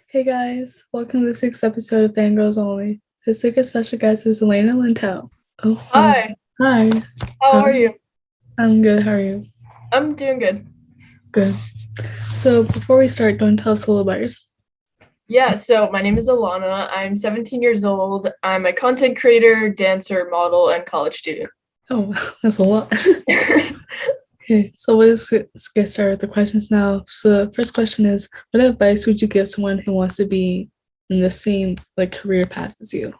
Hey guys, welcome to the sixth episode of Fangirls Only. This week's special guest is Alana Lintao. Oh, Hi, hi. how How, are you? I'm good. How are you? I'm doing good. Good. So before we start, don't tell us a little about yourself. Yeah, so my name is Alana. I'm 17 years old. I'm a content creator, dancer, model, and college student. Oh, that's a lot. Okay, so let's get started with the questions now. So the first question is, what advice would you give someone who wants to be in the same career path as you?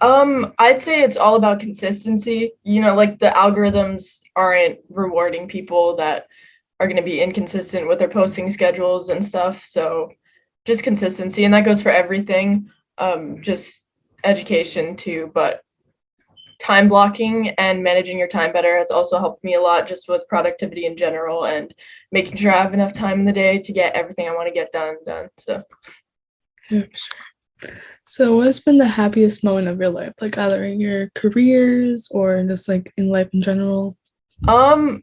I'd say it's all about consistency. Like the algorithms aren't rewarding people that are going to be inconsistent with their posting schedules and stuff. So just consistency, and that goes for everything. Just education too, but time blocking and managing your time better has also helped me a lot just with productivity in general and making sure I have enough time in the day to get everything I want to get done. So Yeah, sure. So what's been the happiest moment of your life? Like either in your careers or just like in life in general? um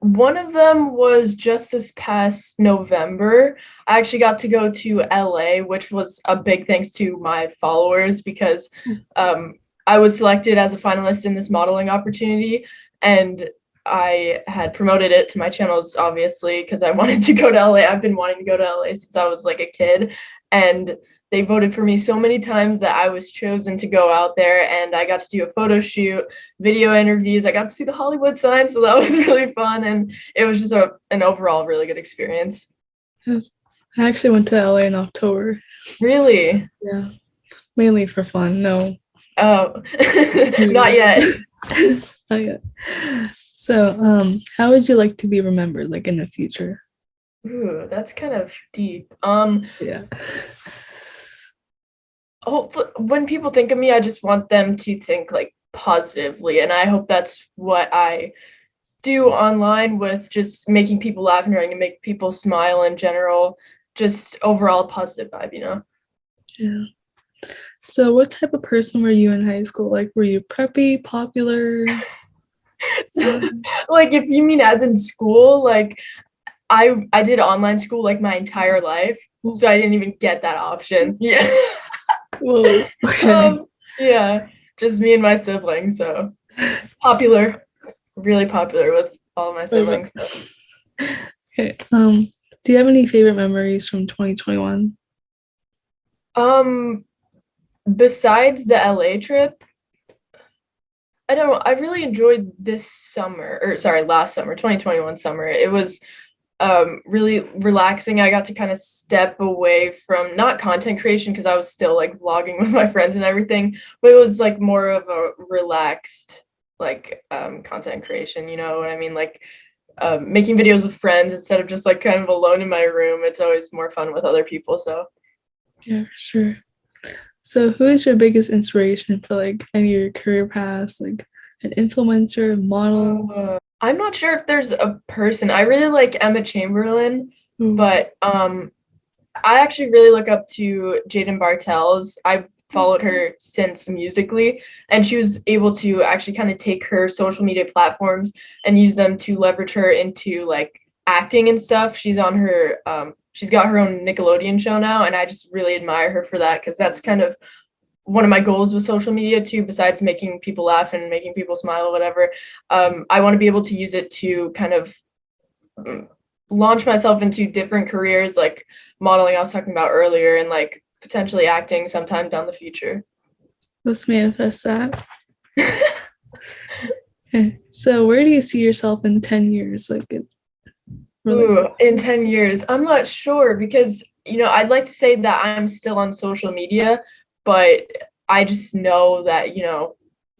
one of them was just this past November. I actually got to go to LA, which was a big thanks to my followers because um I was selected as a finalist in this modeling opportunity, and I had promoted it to my channels obviously because I wanted to go to LA. I've been wanting to go to LA since I was like a kid, and they voted for me so many times that I was chosen to go out there, and I got to do a photo shoot, video interviews. I got to see the Hollywood sign, so that was really fun, and it was just an overall really good experience. Yes. I actually went to LA in October. Really? Yeah. Mainly for fun. No. Oh, not Really. yet. Not yet. So, how would you like to be remembered, like in the future? Ooh, that's kind of deep. Yeah. Hopefully, when people think of me, I just want them to think like positively, and I hope that's what I do online with just making people laugh and trying to make people smile in general. Just overall positive vibe. Yeah. So, what type of person were you in high school? Like, were you preppy, popular? Um, Like if you mean as in school, like I did online school like my entire life, whoa. so I didn't even get that option. Yeah. Whoa. Okay. um, yeah, just me and my siblings. So popular, really popular with all of my siblings. So. Okay. Do you have any favorite memories from 2021? Um, Besides the LA trip, I don't know. I really enjoyed this summer, or sorry, last summer, 2021 summer. It was really relaxing. I got to kind of step away from not content creation because I was still like vlogging with my friends and everything, but it was like more of a relaxed like content creation, you know what I mean? Like making videos with friends instead of just like kind of alone in my room. It's always more fun with other people. So Yeah, for sure. So, who is your biggest inspiration for like any of your career paths, like an influencer, model? I'm not sure if there's a person. I really like Emma Chamberlain, Ooh. but I actually really look up to Jaden Bartels. I've followed her since Musically, and she was able to actually kind of take her social media platforms and use them to leverage her into like acting and stuff. She's got her own Nickelodeon show now, and I just really admire her for that because that's kind of one of my goals with social media too, besides making people laugh and making people smile or whatever. I want to be able to use it to kind of launch myself into different careers like modeling I was talking about earlier, and like potentially acting sometime down the future. Let's manifest that. Okay. So, where do you see yourself in 10 years? Really? Ooh, in 10 years, I'm not sure because I'd like to say that I'm still on social media, but I just know that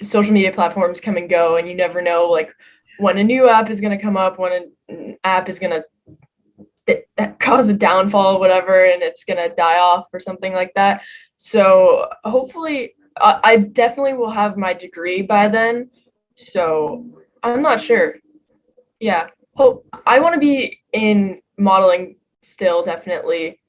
social media platforms come and go, and you never know like when a new app is going to come up, when an app is going to cause a downfall or whatever, and it's gonna die off or something like that. So hopefully, I definitely will have my degree by then. So I'm not sure. Yeah, hope I want to be in modeling still, definitely.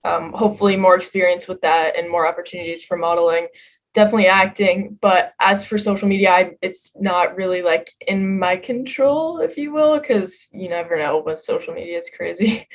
Hopefully, more experience with that and more opportunities for modeling. Definitely acting, but as for social media, it's not really like in my control, if you will, because you never know with social media. It's crazy.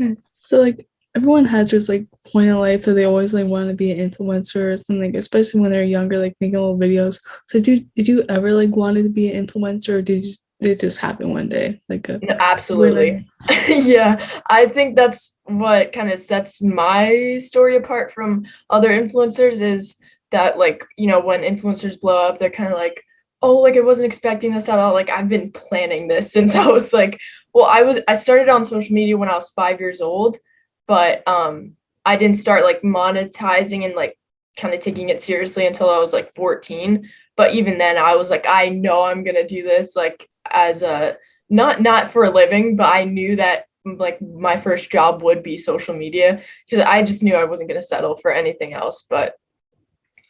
Okay. So, everyone has this like point in life that they always like want to be an influencer or something, especially when they're younger, like making little videos. So did you ever like wanted to be an influencer, or did it just happen one day? Like a No, absolutely. Yeah, I think that's what kind of sets my story apart from other influencers is that like, when influencers blow up, they're kind of like, "Oh, like I wasn't expecting this at all. Like I've been planning this since I was like, well, I started on social media when I was 5 years old, but I didn't start like monetizing and like kind of taking it seriously until I was like 14. But even then I was like, I know I'm gonna do this like as a not for a living, but I knew that like my first job would be social media because I just knew I wasn't going to settle for anything else. But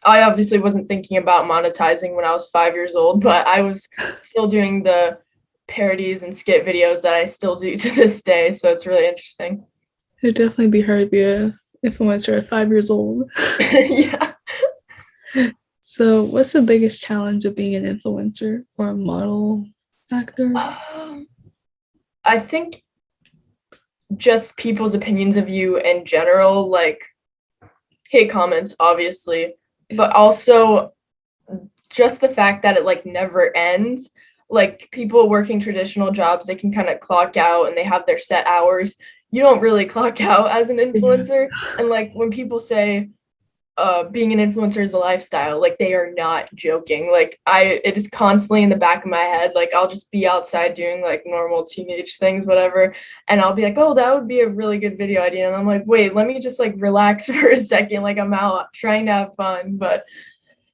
I obviously wasn't thinking about monetizing when I was 5 years old, but I was still doing the parodies and skit videos that I still do to this day. So it's really interesting. It'd definitely be hard to be a influencer at 5 years old. Yeah. So what's the biggest challenge of being an influencer or a model actor? I think just people's opinions of you in general, like hate comments, obviously, but also just the fact that it like never ends. Like people working traditional jobs, they can kind of clock out and they have their set hours. You don't really clock out as an Yeah. influencer. And like when people say being an influencer is a lifestyle, like they are not joking. Like it is constantly in the back of my head. Like I'll just be outside doing like normal teenage things, whatever, and I'll be like, oh, that would be a really good video idea, and I'm like, wait, let me just like relax for a second. Like I'm out trying to have fun, but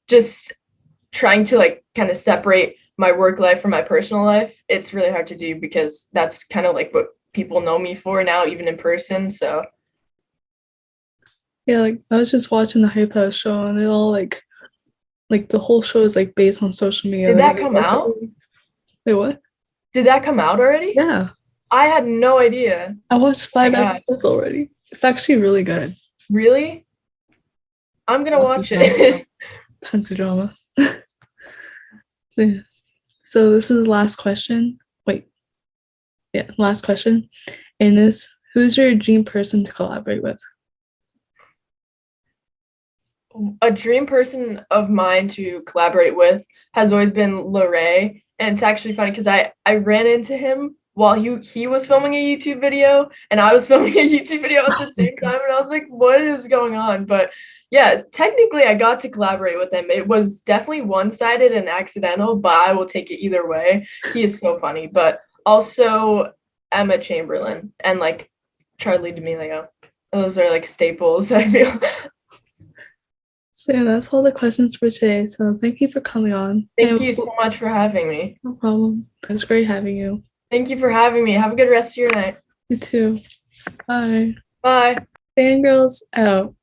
just trying to like kind of separate my work life from my personal life, it's really hard to do because that's kind of like what people know me for now, even in person. So Yeah, like I was just watching the Hype House show and they all like the whole show is like based on social media. did Like that they come work out? wait, what? Did that come out already? Yeah. I had no idea. I watched Oh my five God. episodes already. It's actually really good. Really? I'm gonna Lots of watch drama. it. Tons of drama. So, yeah. So this is the last question. Wait, yeah, last question. And this, who's your dream person to collaborate with? A dream person of mine to collaborate with has always been Lorray. And it's actually funny because I ran into him while he was filming a YouTube video and I was filming a YouTube video at Oh the my same god. time. And I was like, what is going on? But yeah, technically I got to collaborate with him. It was definitely one-sided and accidental, but I will take it either way. He is so funny. But also Emma Chamberlain and like Charlie D'Amelio. Those are like staples, I feel. So yeah, that's all the questions for today. So thank you for coming on. Thank And you so much for having me. no problem. It was great having you. Thank you for having me. Have a good rest of your night. You too. Bye. Bye. Fangirls out.